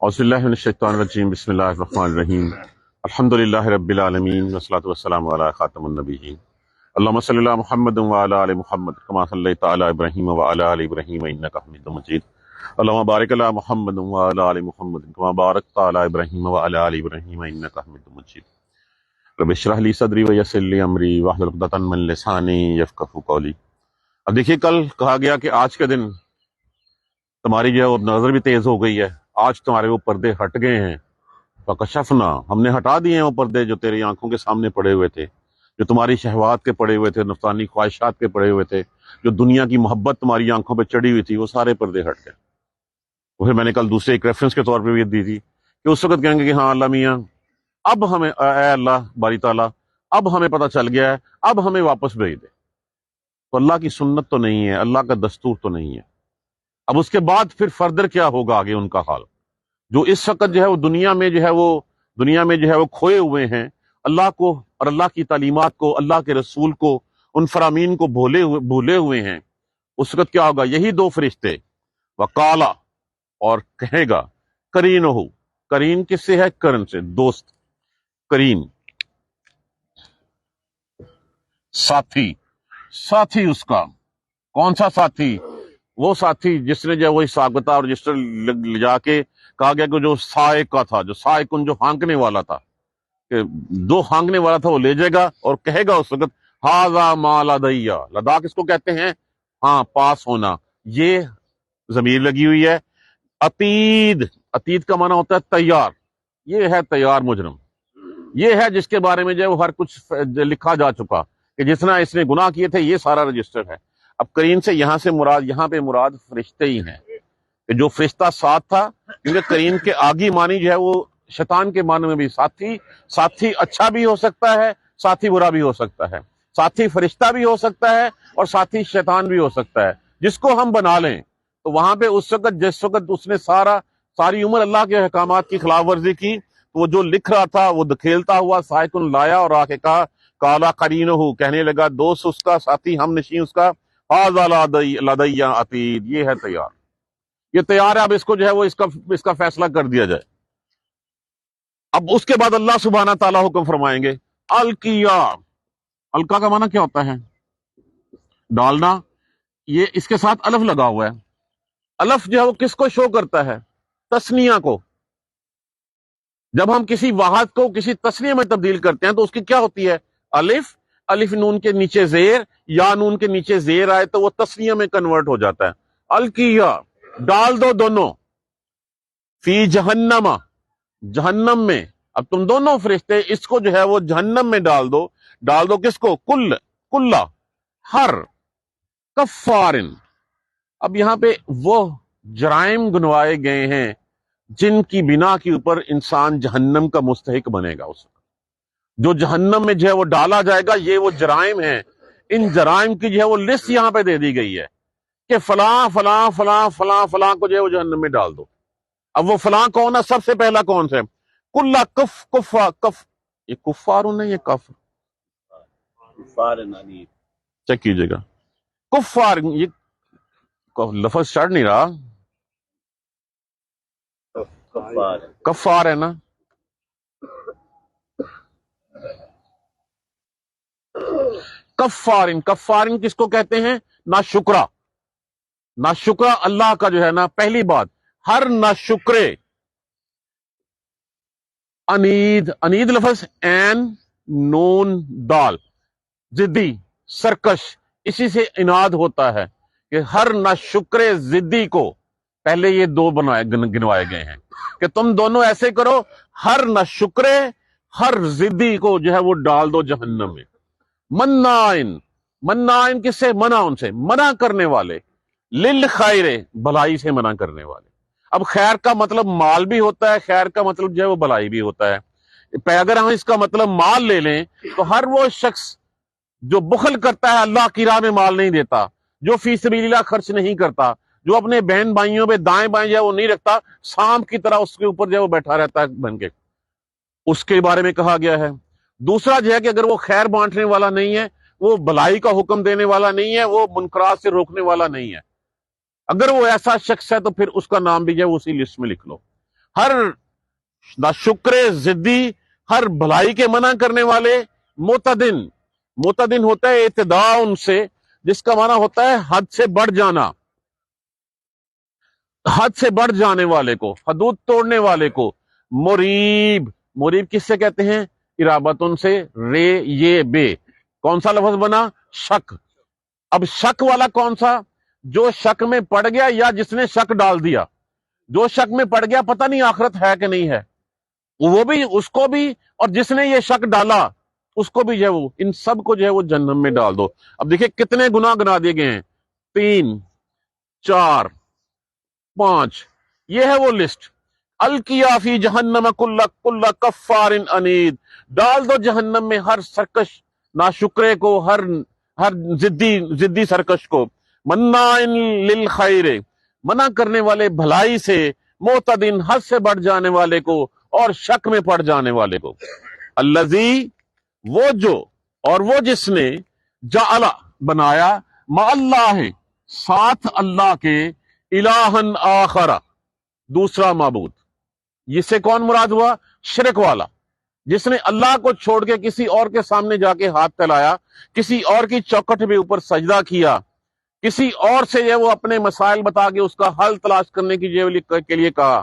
اعوذ باللہ من الشیطان الرجیم بسم اللہ الرحمن الرحیم الحمدللہ رب العالمین والصلاۃ والسلام علی خاتم النبیین اللہم صلی علی محمد وعلی آل محمد کما صلیت علی ابراہیم وعلی آل ابراہیم انک حمید مجید اللہم بارک علی محمد وعلی آل محمد کما بارکت علی ابراہیم وعلی آل ابراہیم انک حمید مجید رب اشرح لی صدری ویسر لی امری واحلل عقدۃ من لسانی یفقہوا قولی۔ اب دیکھیے، کل کہا گیا کہ آج کے دن تمہاری جو ہے وہ نظر بھی تیز ہو گئی ہے، آج تمہارے وہ پردے ہٹ گئے ہیں، فکشفنا، ہم نے ہٹا دیے ہیں وہ پردے جو تیری آنکھوں کے سامنے پڑے ہوئے تھے، جو تمہاری شہوات کے پڑے ہوئے تھے، نفسانی خواہشات کے پڑے ہوئے تھے، جو دنیا کی محبت تمہاری آنکھوں پہ چڑھی ہوئی تھی، وہ سارے پردے ہٹ گئے۔ وہ پھر میں نے کل دوسرے ایک ریفرنس کے طور پہ بھی دی تھی کہ اس وقت کہیں گے کہ ہاں اللہ میاں اب ہمیں، اے اللہ باری تعالیٰ، اب ہمیں پتہ چل گیا ہے، اب ہمیں واپس بھیج دے۔ تو اللہ کی سنت تو نہیں ہے، اللہ کا دستور تو نہیں ہے۔ اب اس کے بعد پھر فردر کیا ہوگا آگے ان کا حال، جو اس وقت جو ہے وہ دنیا میں جو ہے وہ کھوئے ہوئے ہیں، اللہ کو اور اللہ کی تعلیمات کو، اللہ کے رسول کو، ان فرامین کو بھولے ہوئے ہیں۔ اس وقت کیا ہوگا؟ یہی دو فرشتے وقالا، اور کہے گا کرین ہو، کرین کس سے ہے؟ کرن سے، دوست، کرین ساتھی، ساتھی اس کا کون سا ساتھی؟ وہ ساتھی جس نے جو ہے وہ حساب کتاب رجسٹر لے جا کے کہا گیا کہ جو سائق کا تھا، جو سائقن، جو ہانکنے والا تھا، کہ جو ہانکنے والا تھا وہ لے جائے گا اور کہے گا اس وقت ہاذا ما لدیا، لدا کس کو کہتے ہیں؟ ہاں، پاس ہونا۔ یہ ضمیر لگی ہوئی ہے۔ عتید، عتید کا معنی ہوتا ہے تیار، یہ ہے تیار مجرم، یہ ہے جس کے بارے میں جو ہے وہ ہر کچھ لکھا جا چکا کہ جتنا اس نے گناہ کیے تھے یہ سارا رجسٹر ہے۔ اب کرین سے یہاں پہ مراد فرشتے ہی ہیں، کہ جو فرشتہ ساتھ تھا، کیونکہ کرین کے آگی معنی جو ہے وہ شیطان کے معنی میں بھی ساتھی، ساتھی اچھا بھی ہو سکتا ہے، ساتھی برا بھی ہو سکتا ہے، ساتھی فرشتہ بھی ہو سکتا ہے اور ساتھی شیطان بھی ہو سکتا ہے، جس کو ہم بنا لیں۔ تو وہاں پہ اس وقت جس وقت اس نے ساری عمر اللہ کے احکامات کی خلاف ورزی کی، تو وہ جو لکھ رہا تھا وہ دکھیلتا ہوا سائقن لایا اور آ کے کہا کالا قرینہ، کہنے لگا دوست اس کا، ساتھی ہم نشین اس کا، ہاذا لدیا عتید، یہ ہے تیار، یہ تیار ہے، اب اس کو جو ہے وہ اس کا فیصلہ کر دیا جائے۔ اب اس کے بعد اللہ سبحانہ تعالیٰ حکم فرمائیں گے القیا، القا کا معنی کیا ہوتا ہے؟ ڈالنا۔ یہ اس کے ساتھ الف لگا ہوا ہے، الف جو ہے وہ کس کو شو کرتا ہے؟ تسنیہ کو۔ جب ہم کسی واحد کو کسی تسنیہ میں تبدیل کرتے ہیں تو اس کی کیا ہوتی ہے؟ الف، الف نون کے نیچے زیر، یا نون کے نیچے زیر آئے تو وہ تسنیہ میں کنورٹ ہو جاتا ہے۔ القیا، ڈال دو دونوں، فی جہنم، جہنم میں۔ اب تم دونوں فرشتے اس کو جو ہے وہ جہنم میں ڈال دو۔ ڈال دو کس کو؟ کلا، ہر کفارن۔ اب یہاں پہ وہ جرائم گنوائے گئے ہیں جن کی بنا کے اوپر انسان جہنم کا مستحق بنے گا۔ اس وقت جو جہنم میں جو ہے وہ ڈالا جائے گا، یہ وہ جرائم ہیں۔ ان جرائم کی جو ہے وہ لسٹ یہاں پہ دے دی گئی ہے کہ فلاں فلاں فلاں فلاں فلاں کو جو ہے وہ جہنم میں ڈال دو۔ اب وہ فلاں کون ہے؟ سب سے پہلا کون سے؟ کلا یہ کفار نہیں، یہ کفر، چیک کیجئے گا، کفار، یہ لفظ چڑھ نہیں رہا، کفار ہے نا۔ کفارن کس کو کہتے ہیں؟ ناشکرا، ناشکرا اللہ کا جو ہے نا، پہلی بات ہر ناشکرے، انید لفظ این نون دال، ضدی، سرکش، اسی سے اناد ہوتا ہے کہ ہر ناشکرے ضدی کو پہلے یہ دو گنوائے گئے ہیں کہ تم دونوں ایسے کرو، ہر ناشکرے، ہر ضدی کو جو ہے وہ ڈال دو جہنم میں۔ منائن کس سے؟ منع، ان سے منع کرنے والے، للخیر، بھلائی سے منع کرنے والے۔ اب خیر کا مطلب مال بھی ہوتا ہے، خیر کا مطلب جو ہے وہ بھلائی بھی ہوتا ہے۔ اگر ہم اس کا مطلب مال لے لیں تو ہر وہ شخص جو بخل کرتا ہے، اللہ کی راہ میں مال نہیں دیتا، جو فی سبیل اللہ خرچ نہیں کرتا، جو اپنے بہن بھائیوں پہ دائیں بائیں جو ہے وہ نہیں رکھتا، سانپ کی طرح اس کے اوپر جو ہے وہ بیٹھا رہتا ہے بن کے، اس کے بارے میں کہا گیا ہے۔ دوسرا جو ہے کہ اگر وہ خیر بانٹنے والا نہیں ہے، وہ بھلائی کا حکم دینے والا نہیں ہے، وہ منکرات سے روکنے والا نہیں ہے، اگر وہ ایسا شخص ہے تو پھر اس کا نام بھی جو ہے اسی لسٹ میں لکھ لو۔ ہر ناشکر ضدی، ہر بھلائی کے منع کرنے والے، معتدن، معتدن ہوتا ہے اعتداء ان سے، جس کا معنی ہوتا ہے حد سے بڑھ جانا، حد سے بڑھ جانے والے کو، حدود توڑنے والے کو۔ مریب، مریب کس سے کہتے ہیں؟ ارابتن سے، رے یہ بے، کون سا لفظ بنا؟ شک۔ اب شک والا کون سا؟ جو شک میں پڑ گیا یا جس نے شک ڈال دیا۔ جو شک میں پڑ گیا پتہ نہیں آخرت ہے کہ نہیں ہے، وہ بھی، اس کو بھی، اور جس نے یہ شک ڈالا اس کو بھی جو ہے وہ، ان سب کو جو ہے وہ جہنم میں ڈال دو۔ اب دیکھیں کتنے گناہ گنا دیے گئے ہیں، 3، 4، 5، یہ ہے وہ لسٹ۔ القیا فی جہنم کل کفار عنید، ڈال دو جہنم میں ہر سرکش ناشکرے کو، ہر ضدی سرکش کو، مناع للخیر، منع کرنے والے بھلائی سے، معتدن، حد سے بڑھ جانے والے کو، اور شک میں پڑ جانے والے کو۔ الذی، وہ جو، اور وہ جس نے، جعل، بنایا، مع اللہ، ساتھ اللہ کے، الہن آخر، دوسرا معبود۔ جس سے کون مراد ہوا؟ شرک والا، جس نے اللہ کو چھوڑ کے کسی اور کے سامنے جا کے ہاتھ پھیلایا، کسی اور کی چوکھٹ کے اوپر سجدہ کیا، کسی اور سے یہ وہ اپنے مسائل بتا کے اس کا حل تلاش کرنے کی کے لیے کہا،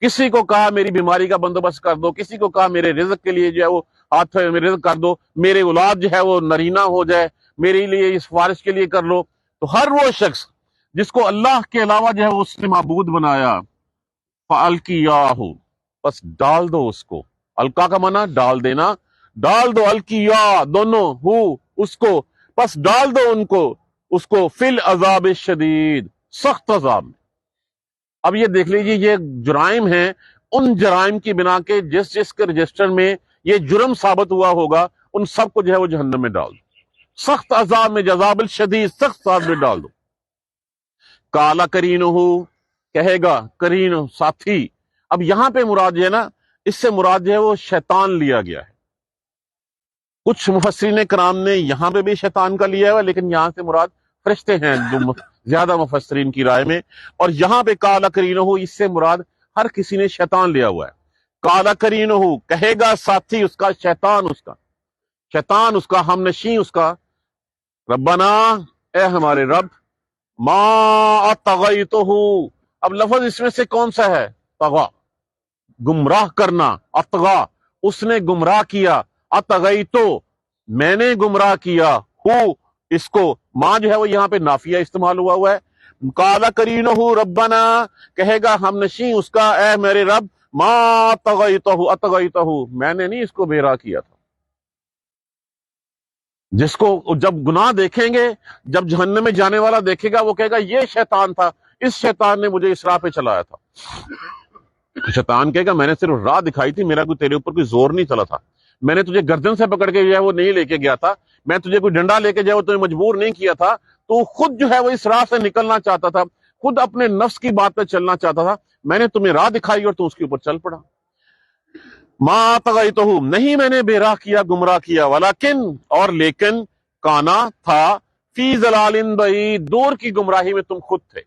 کسی کو کہا میری بیماری کا بندوبست کر دو، کسی کو کہا میرے رزق کے لیے جو ہے وہ ہاتھ رزق کر دو، میرے اولاد جو ہے وہ نرینہ ہو جائے، میرے لیے اس سفارش کے لیے کر لو۔ تو ہر وہ شخص جس کو اللہ کے علاوہ جو ہے اس نے معبود بنایا، فَأَلْقِيَاهُ، بس ڈال دو اس کو۔ القا کا معنی ڈال دینا، ڈال دو، القیا دونوں، ہو اس کو، بس ڈال دو ان کو، اس کو، فی العذاب الشدید، سخت عذاب میں۔ اب یہ دیکھ لیجیے، یہ جرائم ہیں، ان جرائم کی بنا کے جس جس کے رجسٹر میں یہ جرم ثابت ہوا ہوگا ان سب کو جو ہے وہ جہنم میں ڈال دو، سخت عذاب میں، عذاب الشدید، سخت عذاب میں ڈال دو۔ کالا کرینہ، کہے گا کرین، ساتھی۔ اب یہاں پہ مراد جو ہے نا، اس سے مراد جو ہے وہ شیطان لیا گیا ہے۔ کچھ مفسرین کرام نے یہاں پہ بھی شیطان کا لیا ہے، لیکن یہاں سے مراد فرشتے ہیں جو زیادہ مفسرین کی رائے میں، اور یہاں پہ کالا کرینہ، اس سے مراد ہر کسی نے شیطان لیا ہوا ہے۔ کالا کرینہ، کہے گا ساتھی اس کا، شیطان اس کا، شیطان اس کا، ہم نشیں اس کا، ربنا، اے ہمارے رب، ما اطغیتہ، اب لفظ اس میں سے کون سا ہے؟ طغا، گمراہ کرنا، اطغا، اس نے گمراہ کیا، اطغیتو، میں نے گمراہ کیا، ہو، اس کو، ماں جو ہے وہ یہاں پہ نافیہ استعمال ہوا ہے۔ کالا کرینہ ربنا، کہے گا ہم نشیں اس کا، اے میرے رب، ما اطغیتہ، میں نے نہیں اس کو بے راہ کیا تھا۔ جس کو جب گناہ دیکھیں گے، جب جہنم میں جانے والا دیکھے گا، وہ کہے گا یہ شیطان تھا، اس شیطان نے مجھے اس راہ پہ چلایا تھا۔ شیطان کہے گا میں نے صرف راہ دکھائی تھی، میرا کوئی تیرے اوپر کوئی زور نہیں چلا تھا، میں نے تجھے گردن سے پکڑ کے جو ہے وہ نہیں لے کے گیا تھا، میں تجھے کوئی ڈنڈا لے کے جو ہے وہ تجھے مجبور نہیں کیا تھا، تو خود جو ہے وہ اس راہ سے نکلنا چاہتا تھا، خود اپنے نفس کی بات پہ چلنا چاہتا تھا، میں نے تمہیں راہ دکھائی اور تم اس کے اوپر چل پڑا۔ ما طغیتہ، نہیں میں نے بے راہ کیا، گمراہ کیا، ولیکن، اور لیکن، کانا، تھا، فی ضلال بعید، دور کی گمراہی میں تم خود تھے،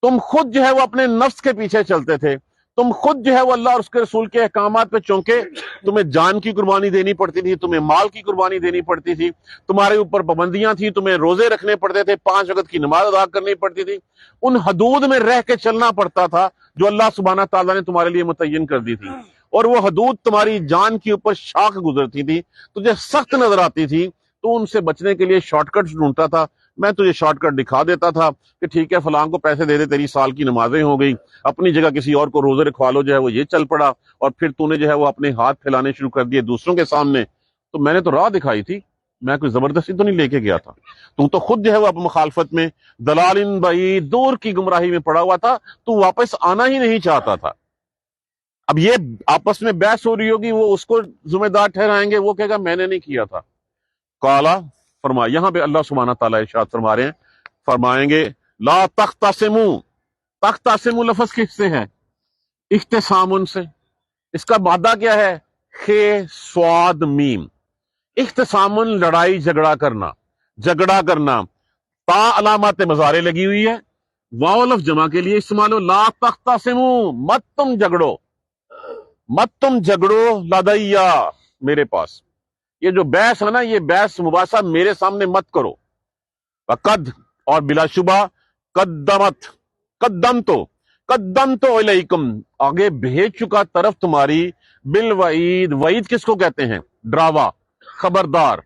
تم خود جو ہے وہ اپنے نفس کے پیچھے چلتے تھے، تم خود جو ہے وہ اللہ اور اس کے رسول کے احکامات پہ چونکے، تمہیں جان کی قربانی دینی پڑتی تھی، تمہیں مال کی قربانی دینی پڑتی تھی، تمہارے اوپر پابندیاں تھیں، تمہیں روزے رکھنے پڑتے تھے، 5 وقت کی نماز ادا کرنی پڑتی تھی، ان حدود میں رہ کے چلنا پڑتا تھا جو اللہ سبحانہ تعالیٰ نے تمہارے لیے متعین کر دی تھی، اور وہ حدود تمہاری جان کے اوپر شاخ گزرتی تھی، تجھے سخت نظر آتی تھی، تو ان سے بچنے کے لیے شارٹ کٹ ڈھونڈتا تھا، میں تجھے شارٹ کٹ دکھا دیتا تھا کہ ٹھیک ہے فلاں کو پیسے دے دے، تیری سال کی نمازیں ہو گئی، اپنی جگہ کسی اور کو روزے رکھوا لو، جو ہے وہ یہ چل پڑا، اور پھر تو نے جو ہے وہ اپنے ہاتھ پھیلانے شروع کر دیے دوسروں کے سامنے۔ تو میں نے تو راہ دکھائی تھی، میں کوئی زبردستی تو نہیں لے کے گیا تھا، تو خود جو ہے وہ اب مخالفت میں، دلال بعید، دور کی گمراہی میں پڑا ہوا تھا، تو واپس آنا ہی نہیں چاہتا تھا۔ اب یہ آپس میں بحث ہو رہی ہوگی، وہ اس کو ذمہ دار ٹھہرائیں گے، وہ کہے گا میں نے نہیں کیا تھا۔ کالا، فرمایا، یہاں پہ اللہ سبحانہ تعالیٰ ارشاد فرما رہے ہیں، فرمائیں گے لا تختصموا، تختصموا لفظ کس سے ہے؟ اختصام سے، اس کا مادہ کیا ہے؟ خے سواد میم، اختصام، لڑائی جھگڑا کرنا، جھگڑا کرنا، تا علامات مضارع لگی ہوئی ہے، واو لفظ جمع کے لیے استعمال ہو، لا تختصموا، مت تم جھگڑو، مت تم جھگڑو لدیا میرے پاس. یہ جو بحث ہے نا، یہ بحث مباحثہ میرے سامنے مت کرو. وقد، اور بلا شبہ، قدم تو علیکم، آگے بھیج چکا طرف تمہاری، بالوعید، وعید کس کو کہتے ہیں؟ ڈراوا، خبردار.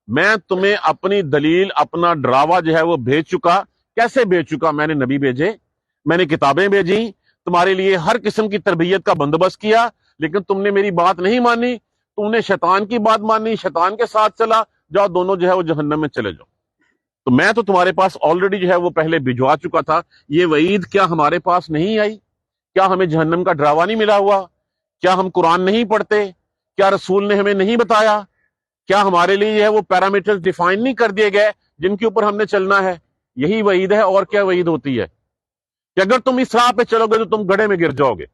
میں تمہیں اپنی دلیل، اپنا ڈراوا جو ہے وہ بھیج چکا. کیسے بھیج چکا؟ میں نے نبی بھیجے، میں نے کتابیں بھیجی، تمہارے لیے ہر قسم کی تربیت کا بندوبست کیا، لیکن تم نے میری بات نہیں مانی، تم نے شیطان کی بات مانی، شیطان کے ساتھ چلا. جاؤ دونوں جو ہے وہ جہنم میں چلے جاؤ. تو میں تو تمہارے پاس آلریڈی جو ہے وہ پہلے بھجوا چکا تھا. یہ وعید کیا ہمارے پاس نہیں آئی؟ کیا ہمیں جہنم کا ڈراوا نہیں ملا ہوا؟ کیا ہم قرآن نہیں پڑھتے؟ کیا رسول نے ہمیں نہیں بتایا؟ کیا ہمارے لیے یہ ہے وہ پیرامیٹر ڈیفائن نہیں کر دیے گئے جن کے اوپر ہم نے چلنا ہے؟ یہی وعید ہے. اور کیا وعید ہوتی ہے؟ کہ اگر تم اس راہ پہ چلو گے تو تم گڑھے میں گر جاؤ گے،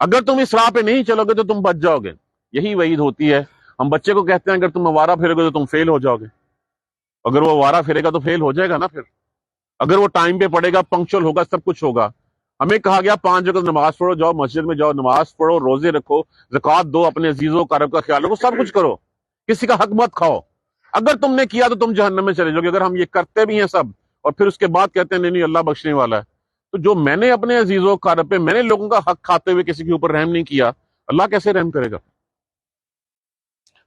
اگر تم اس راہ پہ نہیں چلو گے تو تم بچ جاؤ گے. یہی وعید ہوتی ہے. ہم بچے کو کہتے ہیں اگر تم آوارہ پھرو گے تو تم فیل ہو جاؤ گے. اگر وہ آوارہ پھرے گا تو فیل ہو جائے گا نا. پھر اگر وہ ٹائم پہ پڑھے گا، پنکچل ہوگا، سب کچھ ہوگا. ہمیں کہا گیا 5 وقت نماز پڑھو، جاؤ مسجد میں جاؤ، نماز پڑھو، روزے رکھو، زکوٰۃ دو، اپنے عزیزوں قرب کا خیال رکھو، سب کچھ کرو، کسی کا حق مت کھاؤ. اگر تم نے کیا تو تم جہنم میں چلے جاؤ گے. اگر ہم یہ کرتے بھی ہیں سب اور پھر اس کے بعد کہتے ہیں نہیں نہیں اللہ بخشنے والا ہے، تو جو میں نے اپنے عزیزوں قرب پہ، میں نے لوگوں کا حق کھاتے ہوئے کسی کے اوپر رحم نہیں کیا، اللہ کیسے رحم کرے گا؟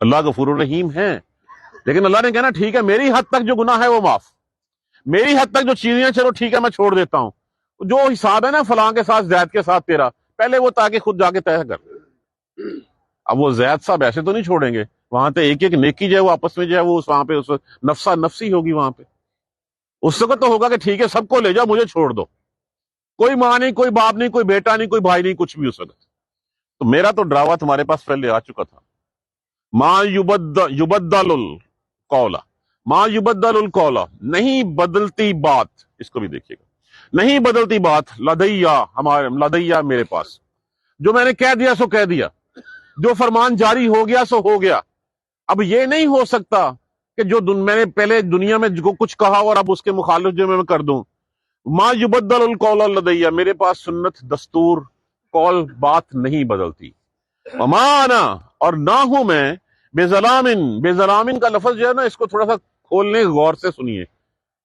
اللہ غفور الرحیم ہے. لیکن اللہ نے کہنا ٹھیک ہے میری حد تک جو گناہ ہے وہ معاف، میری حد تک جو چیزیں چلو ٹھیک ہے میں چھوڑ دیتا ہوں. جو حساب ہے نا فلاں کے ساتھ، زید کے ساتھ تیرا، پہلے وہ تاکہ خود جا کے طے کر. اب وہ زید صاحب ایسے تو نہیں چھوڑیں گے. وہاں پہ ایک ایک نیکی جو ہے وہ آپس میں جو ہے وہ وہاں پہ نفسا نفسی ہوگی. وہاں پہ اس وقت تو ہوگا کہ ٹھیک ہے سب کو لے جاؤ، مجھے چھوڑ دو، کوئی ماں نہیں، کوئی باپ نہیں، کوئی بیٹا نہیں، کوئی بھائی نہیں، کچھ بھی اس وقت. تو میرا تو ڈراوا تمہارے پاس پہلے آ چکا تھا. ما یبدل القول، ما یبدل القول، نہیں بدلتی بات. اس کو بھی دیکھیے گا، نہیں بدلتی بات، لدیا، ہمارے لدیا میرے پاس. جو میں نے کہہ دیا سو کہہ دیا، جو فرمان جاری ہو گیا سو ہو گیا. اب یہ نہیں ہو سکتا کہ جو میں نے پہلے دنیا میں جو کچھ کہا اور اب اس کے مخالف جو میں کر دوں. ما یبدل القول لدیا، میرے پاس سنت، دستور، قول، بات نہیں بدلتی. وما انا، اور نہ ہوں میں، بے ظلامن. بے ظلامن کا لفظ جو ہے نا اس کو تھوڑا سا کھولنے غور سے سنیے.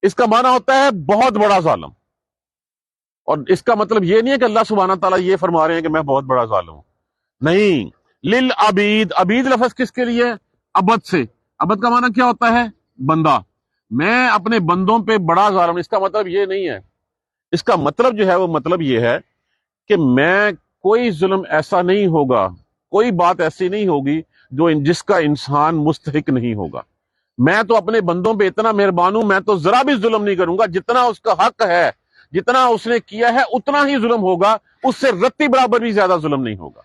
اس کا معنی ہوتا ہے بہت بڑا ظالم. اور اس کا مطلب یہ نہیں ہے کہ اللہ سبحانہ تعالیٰ یہ فرما رہے ہیں کہ میں بہت بڑا ظالم ہوں. نہیں. للعبید، عبید لفظ کس کے لیے؟ عبد سے. عبد کا معنی کیا ہوتا ہے؟ بندہ. میں اپنے بندوں پہ بڑا ظالم. اس کا مطلب یہ نہیں ہے. اس کا مطلب جو ہے وہ مطلب یہ ہے کہ میں، کوئی ظلم ایسا نہیں ہوگا، کوئی بات ایسی نہیں ہوگی جس کا انسان مستحق نہیں ہوگا. میں تو اپنے بندوں پہ اتنا مہربان ہوں، میں تو ذرا بھی ظلم نہیں کروں گا. جتنا اس کا حق ہے، جتنا اس نے کیا ہے اتنا ہی ظلم ہوگا، اس سے رتی برابر بھی زیادہ ظلم نہیں ہوگا.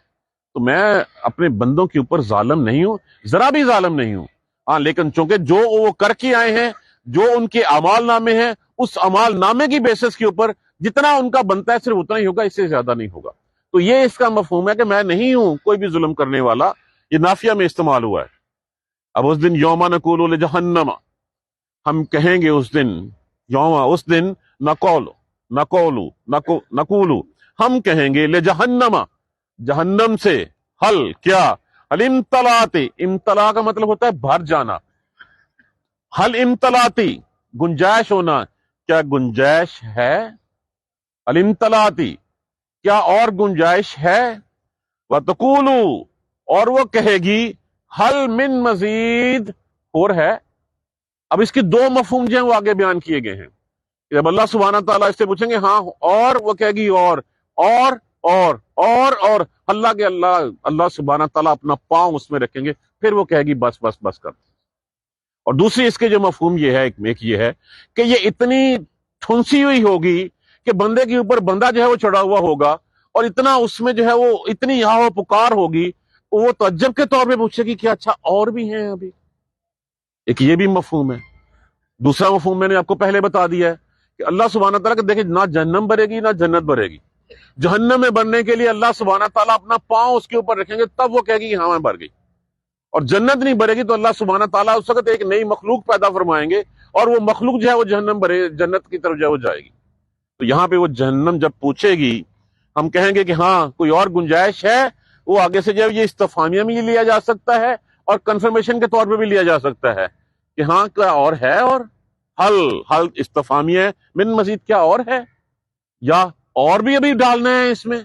تو میں اپنے بندوں کے اوپر ظالم نہیں ہوں، ذرا بھی ظالم نہیں ہوں. ہاں لیکن چونکہ جو وہ کر کے آئے ہیں، جو ان کے اعمال نامے ہیں، اس اعمال نامے کی بیسس کے اوپر جتنا ان کا بنتا ہے صرف اتنا ہی ہوگا، اس سے زیادہ نہیں ہوگا. تو یہ اس کا مفہوم ہے کہ میں نہیں ہوں کوئی بھی ظلم کرنے والا. یہ نافیہ میں استعمال ہوا ہے. اب اس دن یوم نقول لجہنم، ہم کہیں گے اس دن، یوم اس دن، نقولو ہم کہیں گے، لجہنم جہنم سے، حل کیا، حل امتلاتی، امتلا کا مطلب ہوتا ہے بھر جانا. حل امتلاتی گنجائش ہونا، کیا گنجائش ہے؟ حل امتلاتی کیا اور گنجائش ہے؟ وَتَقُولُ، اور وہ کہے گی، حل من مزید، اور ہے. اب اس کی 2 مفہوم جو ہیں وہ آگے بیان کیے گئے ہیں. جب اللہ سبحانہ تعالیٰ اس سے پوچھیں گے ہاں، اور وہ کہے گی اور اللہ کے اللہ سبحانہ تعالیٰ اپنا پاؤں اس میں رکھیں گے، پھر وہ کہے گی بس بس بس کر. اور دوسری اس کے جو مفہوم یہ ہے، ایک یہ ہے کہ یہ اتنی ٹھنسی ہوئی ہوگی کہ بندے کے اوپر بندہ جو ہے وہ چڑھا ہوا ہوگا، اور اتنا اس میں جو ہے وہ اتنی یہاں پکار ہوگی، وہ تعجب کے طور پہ پوچھے گی کہ اچھا اور بھی ہیں ابھی. ایک یہ بھی مفہوم ہے. دوسرا مفہوم میں نے آپ کو پہلے بتا دیا ہے کہ اللہ سبحانہ تعالیٰ کہ دیکھیں نہ جہنم بھرے گی نہ جنت بھرے گی. جہنم میں بننے کے لیے اللہ سبحانہ تعالیٰ اپنا پاؤں اس کے اوپر رکھیں گے، تب وہ کہے گی ہاں میں بھر گئی. اور جنت نہیں بھرے گی تو اللہ سبحانہ تعالیٰ اس وقت ایک نئی مخلوق پیدا فرمائیں گے، اور وہ مخلوق جو ہے وہ جہنم بھرے، جنت کی طرف جو ہے وہ جائے گی. تو یہاں پہ وہ جہنم جب پوچھے گی، ہم کہیں گے کہ ہاں کوئی اور گنجائش ہے، وہ آگے سے جو ہے یہ استفہامیہ میں لیا جا سکتا ہے اور کنفرمیشن کے طور پہ بھی لیا جا سکتا ہے کہ ہاں کیا اور ہے، اور حل استفہامیہ ہے، من مزید کیا اور ہے، یا اور بھی ابھی ڈالنا ہے اس میں،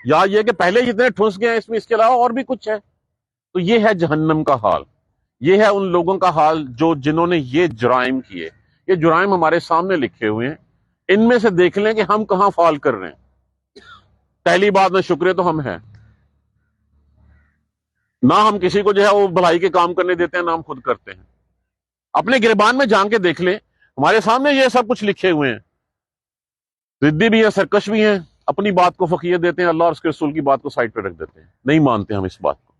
یا یہ کہ پہلے جتنے ٹھنس گئے ہیں اس میں اس کے علاوہ اور بھی کچھ ہے۔ تو یہ ہے جہنم کا حال، یہ ہے ان لوگوں کا حال جنہوں نے یہ جرائم کیے۔ یہ جرائم ہمارے سامنے لکھے ہوئے ہیں، ان میں سے دیکھ لیں کہ ہم کہاں فال کر رہے ہیں۔ پہلی بات میں شکر تو ہم ہیں، نہ ہم کسی کو جو ہے وہ بھلائی کے کام کرنے دیتے ہیں، نہ ہم خود کرتے ہیں۔ اپنے گریبان میں جان کے دیکھ لیں، ہمارے سامنے یہ سب کچھ لکھے ہوئے ہیں۔ ضدی بھی ہیں، سرکش بھی ہیں، اپنی بات کو فقیہ دیتے ہیں، اللہ اور اس کے رسول کی بات کو سائڈ پہ رکھ دیتے ہیں، نہیں مانتے ہم اس بات کو،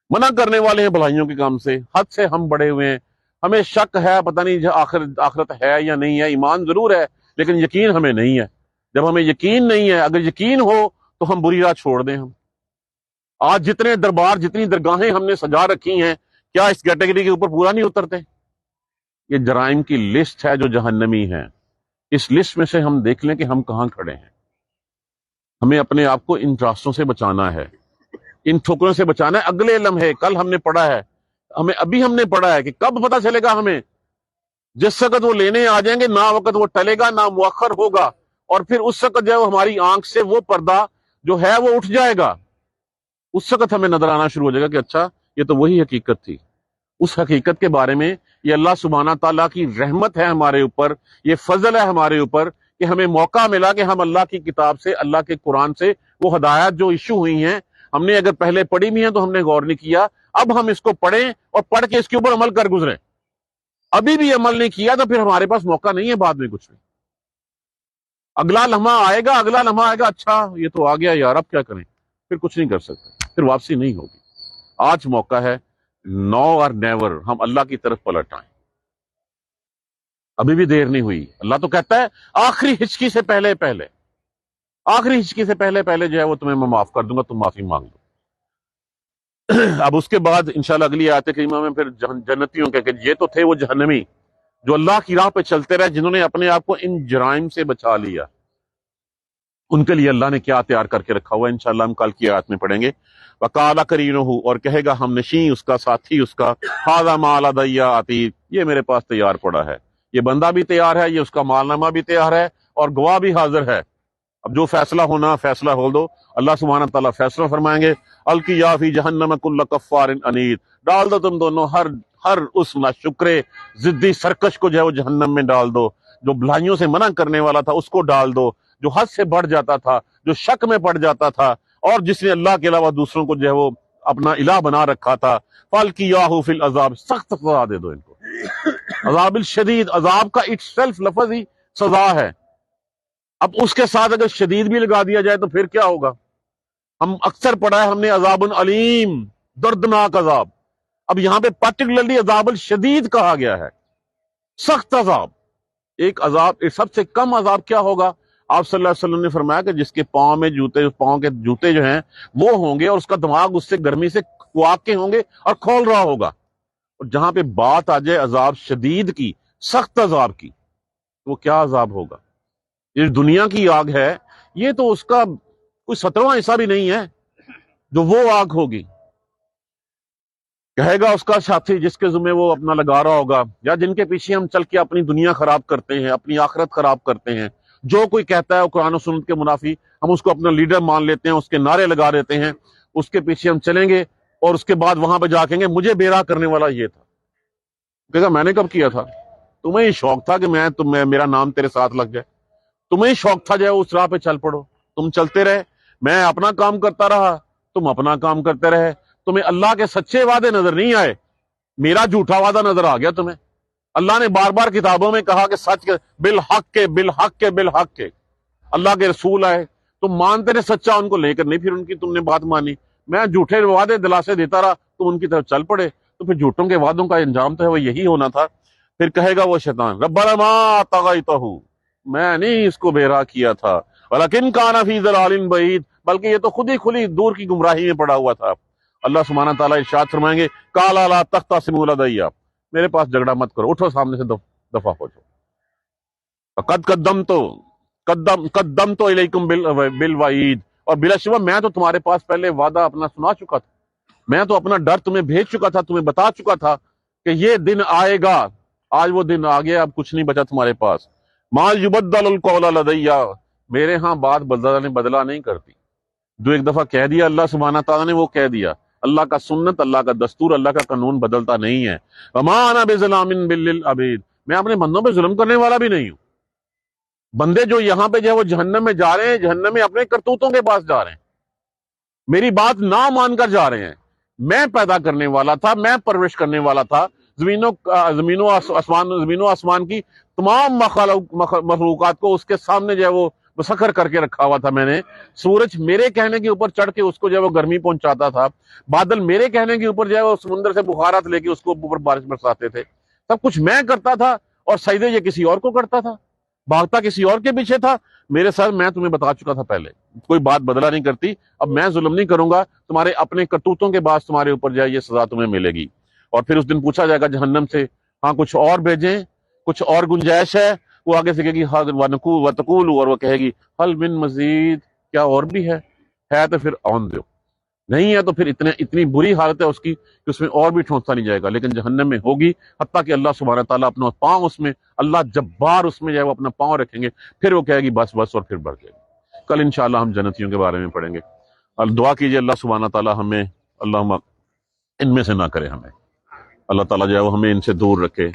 منع کرنے والے ہیں بھلائیوں کے کام سے، حد سے ہم بڑے ہوئے ہیں۔ ہمیں شک ہے، پتہ نہیں آخرت ہے یا نہیں ہے، ایمان ضرور ہے لیکن یقین ہمیں نہیں ہے۔ جب ہمیں یقین نہیں ہے، اگر یقین ہو تو ہم بری راہ چھوڑ دیں۔ ہم آج جتنے دربار، جتنی درگاہیں ہم نے سجا رکھی ہیں، کیا اس کیٹیگری کے اوپر پورا نہیں اترتے؟ یہ جرائم کی لسٹ ہے جو جہنمی ہے۔ اس لسٹ میں سے ہم دیکھ لیں کہ ہم کہاں کھڑے ہیں۔ ہمیں اپنے آپ کو ان راستوں سے بچانا ہے، ان ٹھوکروں سے بچانا ہے۔ اگلے لمحے کل ہم نے پڑھا ہے، ہم نے پڑھا ہے کہ کب پتہ چلے گا ہمیں، جس وقت وہ لینے آ جائیں گے، نہ وقت وہ ٹلے گا نہ مؤخر ہوگا، اور پھر اس وقت جو ہے ہماری آنکھ سے وہ پردہ جو ہے وہ اٹھ جائے گا۔ اس وقت ہمیں نظر آنا شروع ہو جائے گا کہ اچھا یہ تو وہی حقیقت تھی۔ اس حقیقت کے بارے میں یہ اللہ سبحانہ تعالیٰ کی رحمت ہے ہمارے اوپر، یہ فضل ہے ہمارے اوپر کہ ہمیں موقع ملا کہ ہم اللہ کی کتاب سے، اللہ کے قرآن سے وہ ہدایات جو ایشو ہوئی ہیں، ہم نے اگر پہلے پڑھی بھی ہیں تو ہم نے غور نہیں کیا، اب ہم اس کو پڑھیں اور پڑھ کے اس کے اوپر عمل کر گزریں۔ ابھی بھی عمل نہیں کیا تو پھر ہمارے پاس موقع نہیں ہے بعد میں کچھ بھی۔ اگلا لمحہ آئے گا، اچھا یہ تو آ گیا یار، اب کیا کریں، پھر کچھ نہیں کر سکتے، پھر واپسی نہیں ہوگی۔ آج موقع ہے، نو اور نیور ہم اللہ کی طرف پلٹ آئیں، ابھی بھی دیر نہیں ہوئی۔ اللہ تو کہتا ہے آخری ہچکی سے پہلے جو ہے وہ تمہیں میں معاف کر دوں گا، تم معافی مانگ دو۔ اب اس کے بعد انشاءاللہ اگلی آیت کریمہ میں پھر جنتیوں کہ یہ تو تھے وہ جہنمی جو اللہ کی راہ پہ چلتے رہے، جنہوں نے اپنے آپ کو ان جرائم سے بچا لیا، ان کے لیے اللہ نے کیا تیار کر کے رکھا ہوا ہے، انشاءاللہ ہم کل کی آیت میں پڑھیں گے۔ وَقَالَ قَرِينُهُ، اور کہے گا ہم نشیں اس کا، ساتھی اس کا، هَذَا مَا لَدَيَّ عَتِيدٌ، یہ میرے پاس تیار پڑا ہے، یہ بندہ بھی تیار ہے، یہ اس کا مال نامہ بھی تیار ہے، اور گواہ بھی حاضر ہے۔ اب جو فیصلہ ہونا فیصلہ ہو دو، اللہ سبحانہ تعالیٰ فیصلہ فرمائیں گے، القیا فی جہنم کل کفار عنید، ڈال دو تم دونوں ہر اس ناشکرے ضدی سرکش کو جو ہے وہ جہنم میں ڈال دو، جو بھلائیوں سے منع کرنے والا تھا اس کو ڈال دو، جو حد سے بڑھ جاتا تھا، جو شک میں پڑ جاتا تھا، اور جس نے اللہ کے علاوہ دوسروں کو جو ہے وہ اپنا الہ بنا رکھا تھا، فالقیاہ فی العذاب، سخت سزا دے دو ان کو، عذاب الشدید، عذاب کا اٹ سیلف لفظ ہی سزا ہے۔ اب اس کے ساتھ اگر شدید بھی لگا دیا جائے تو پھر کیا ہوگا؟ ہم اکثر پڑھا ہے ہم نے عذاب علیم، دردناک عذاب، اب یہاں پہ پرٹیکولرلی عذاب الشدید کہا گیا ہے، سخت عذاب۔ ایک عذاب، سب سے کم عذاب کیا ہوگا؟ آپ صلی اللہ علیہ وسلم نے فرمایا کہ جس کے پاؤں کے جوتے جو ہیں وہ ہوں گے، اور اس کا دماغ اس سے گرمی سے کواک کے ہوں گے اور کھول رہا ہوگا۔ اور جہاں پہ بات آ جائے عذاب شدید کی، سخت عذاب کی، وہ کیا عذاب ہوگا؟ یہ دنیا کی آگ ہے، یہ تو اس کا کوئی 17واں حصہ بھی نہیں ہے جو وہ آگ ہوگی۔ کہے گا اس کا ساتھی جس کے ذمہ وہ اپنا لگا رہا ہوگا، یا جن کے پیچھے ہم چل کے اپنی دنیا خراب کرتے ہیں، اپنی آخرت خراب کرتے ہیں، جو کوئی کہتا ہے وہ قرآن و سنت کے منافی، ہم اس کو اپنا لیڈر مان لیتے ہیں، اس کے نعرے لگا دیتے ہیں، اس کے پیچھے ہم چلیں گے، اور اس کے بعد وہاں پہ جا کہیں گے مجھے بے راہ کرنے والا یہ تھا۔ کہے گا میں نے کب کیا تھا؟ تمہیں یہ شوق تھا کہ میرا نام تیرے ساتھ لگ جائے، تمہیں شوق تھا جو ہے اس راہ پہ چل پڑو، تم چلتے رہے، میں اپنا کام کرتا رہا، تم اپنا کام کرتے رہے، تمہیں اللہ کے سچے وعدے نظر نہیں آئے، میرا جھوٹا وعدہ نظر آ گیا تمہیں۔ اللہ نے بار بار کتابوں میں کہا کہ سچ کے بالحق کے اللہ کے رسول آئے، تم مانتے رہے سچا ان کو لے کر، نہیں پھر ان کی تم نے بات مانی، میں جھوٹے وعدے دلاسے دیتا رہا، تم ان کی طرف چل پڑے، تو پھر جھوٹوں کے وعدوں کا انجام تو ہے وہ یہی ہونا تھا۔ پھر کہے گا وہ شیطان ربنا ما طغیتہ، میں نہیں اس کو بے راہ کیا تھا، ولیکن کان فی ضلال بعید، بلکہ یہ تو خود ہی کھلی دور کی گمراہی میں پڑا ہوا تھا۔ اللہ سبحانہ تعالیٰ ارشاد فرمائیں گے قال لا تختصموا لدی، میرے پاس جھگڑا مت کرو، اٹھو سامنے سے دفع ہو جاؤ۔ قدمت الیکم بالوعید، اور بلا شبہ میں تو تمہارے پاس پہلے وعدہ اپنا سنا چکا تھا، میں تو اپنا ڈر تمہیں بھیج چکا تھا، تمہیں بتا چکا تھا کہ یہ دن آئے گا۔ آج وہ دن آ گیا، اب کچھ نہیں بچا تمہارے پاس۔ ما یبدل القول لدی، میرے ہاں بات بدلا نہیں کرتی۔ جو ایک دفعہ کہہ دیا اللہ سبحانہ تعالیٰ نے، وہ کہہ دیا۔ اللہ کا سنت، اللہ کا دستور، اللہ کا قانون بدلتا نہیں ہے۔ وما انا بظلام للعبید، میں اپنے بندوں پہ ظلم کرنے والا بھی نہیں ہوں۔ بندے جو یہاں پہ جو ہے وہ جہنم میں جا رہے ہیں، جہنم میں اپنے کرتوتوں کے پاس جا رہے ہیں، میری بات نہ مان کر جا رہے ہیں۔ میں پیدا کرنے والا تھا، میں پرورش کرنے والا تھا، زمین و آسمان کی تمام مخلوقات کو اس کے سامنے جو ہے وہ مسخر کر کے رکھا ہوا تھا میں نے۔ سورج میرے کہنے کے اوپر چڑھ کے اس کو جو ہے وہ گرمی پہنچاتا تھا، بادل میرے کہنے کے اوپر جو ہے وہ سمندر سے بخارات لے کے اس کو اوپر بارش برساتے تھے، سب کچھ میں کرتا تھا، اور سجدے یہ کسی اور کو کرتا تھا، بھاگتا کسی اور کے پیچھے تھا۔ میرے سر، میں تمہیں بتا چکا تھا پہلے، کوئی بات بدلا نہیں کرتی۔ اب میں ظلم نہیں کروں گا، تمہارے اپنے کرتوتوں کے بعد تمہارے اوپر جو ہے یہ سزا تمہیں ملے گی۔ اور پھر اس دن پوچھا جائے گا جہنم سے، ہاں کچھ اور بھیجیں، کچھ اور گنجائش ہے؟ وہ آگے سے کہے گی وَتَقُولُ، اور وہ کہے گی حل من مزید، کیا اور بھی ہے تو پھر آن دو، نہیں ہے تو پھر اتنی بری حالت ہے اس کی کہ اس میں اور بھی ٹھونسا نہیں جائے گا، لیکن جہنم میں ہوگی، حتیٰ کہ اللہ سبحانہ تعالیٰ اپنا پاؤں اس میں، اللہ جبار اس میں جو ہے وہ اپنا پاؤں رکھیں گے، پھر وہ کہے گی بس بس، اور پھر بڑھ جائے گی۔ کل انشاءاللہ ہم جنتیوں کے بارے میں پڑھیں گے۔ دعا کیجئے اللہ سبحانہ تعالیٰ ہمیں، اللہم ان میں سے نہ کرے ہمیں، اللہ تعالیٰ جو ہے وہ ہمیں ان سے دور رکھے۔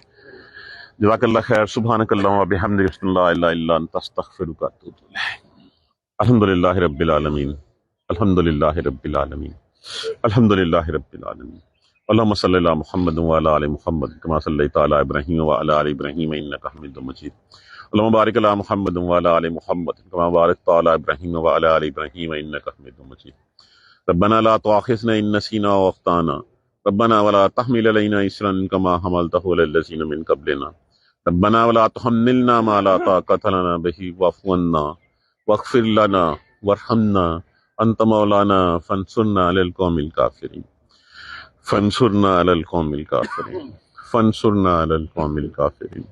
جزاک اللہ خیر۔ سبحانک اللہم و بحمدک، اشہد ان لا الہ الا انت، استغفرک و اتوب الیک۔ الحمدللہ رب العالمین، الحمدللہ رب العالمین، الحمدللہ رب العالمین۔ اللہم صلی علی محمد وعلی آل محمد کما صلیت علی ابراہیم وعلی آل ابراہیم انک حمید مجید۔ اللہم بارک علی محمد وعلی آل محمد کما بارکت علی ابراہیم وعلی آل ابراہیم انک حمید مجید۔ ربنا لا تؤاخذنا ان نسینا واخطانا، ربنا ولا تحمل علینا اصرا کما حملته علی الذین من قبلنا، ربنا ولا تحملنا ما لا طاقۃ لنا به واعف عنا واغفر لنا وارحمنا انت مولانا فانصرنا علی القوم الکافرین، فانصرنا علی القوم الکافرین، فانصرنا علی القوم الکافرین۔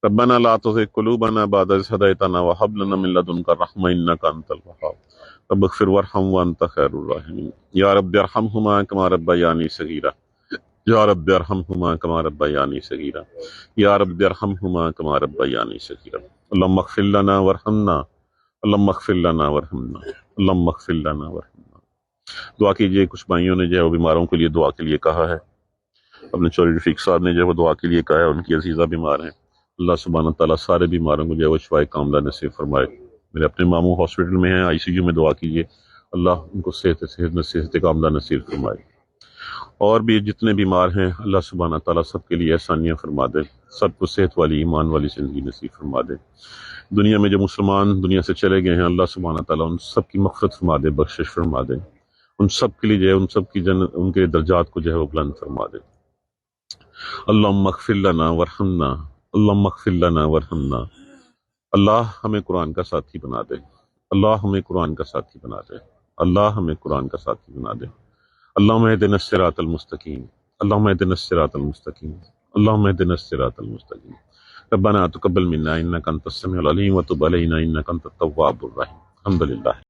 ربنا لا تزغ قلوبنا بعد إذ هديتنا وهب لنا من لدنك رحمة إنك أنت الوهاب رب اغفر وارحم وأنت خير الراحمين يا رب ارحمهما كما ربياني صغيرا يا رب ارحمهما كما ربياني صغيرا يا رب ارحمهما كما ربياني صغيرا اللهم اغفر لنا وارحمنا اللهم اغفر لنا وارحمنا اللهم اغفر لنا وارحمنا۔ دعا کیجئے، کچھ بھائیوں نے جو ہے وہ بیماروں کے لیے دعا کے لیے کہا ہے، اپنے چوری رفیق صاحب نے جو ہے وہ دعا کے لیے کہا ہے، ان کی عزیزہ بیمار ہیں، اللہ سبحانہ تعالیٰ سارے بیماروں کو جو ہے وہ شفائے کاملہ نصیب فرمائے۔ میرے اپنے ماموں ہاسپٹل میں ہیں، ICU میں، دعا کیجیے اللہ ان کو صحت کاملہ نصیب فرمائے۔ اور بھی جتنے بیمار ہیں اللہ سبحانہ تعالیٰ سب کے لیے احسانیاں فرما دے، سب کو صحت والی ایمان والی زندگی نصیب فرما دے۔ دنیا میں جو مسلمان دنیا سے چلے گئے ہیں اللہ سبحانہ تعالیٰ ان سب کی مغفرت فرما دے، بخشش فرما دے، ان سب کے لیے جو ہے ان سب کی ان کے درجات کو جو ہے وہ بلند فرما دے۔ اللہم اغفر لنا وارحمنا اللہم اغفر لنا وارحمنا۔ اللہ ہمیں قرآن کا ساتھی بنا دے، اللہ ہمیں قرآن کا ساتھی بنا دے، اللہ ہمیں قرآن کا ساتھی بنا دے۔ اللہم اہدنا الصراط المستقیم، اللہم اہدنا الصراط المستقیم، اللہم اہدنا الصراط المستقیم۔ ربنا تقبل منا انک انت السمیع العلیم وتب علینا انک انت التواب الرحیم۔ الحمدللہ۔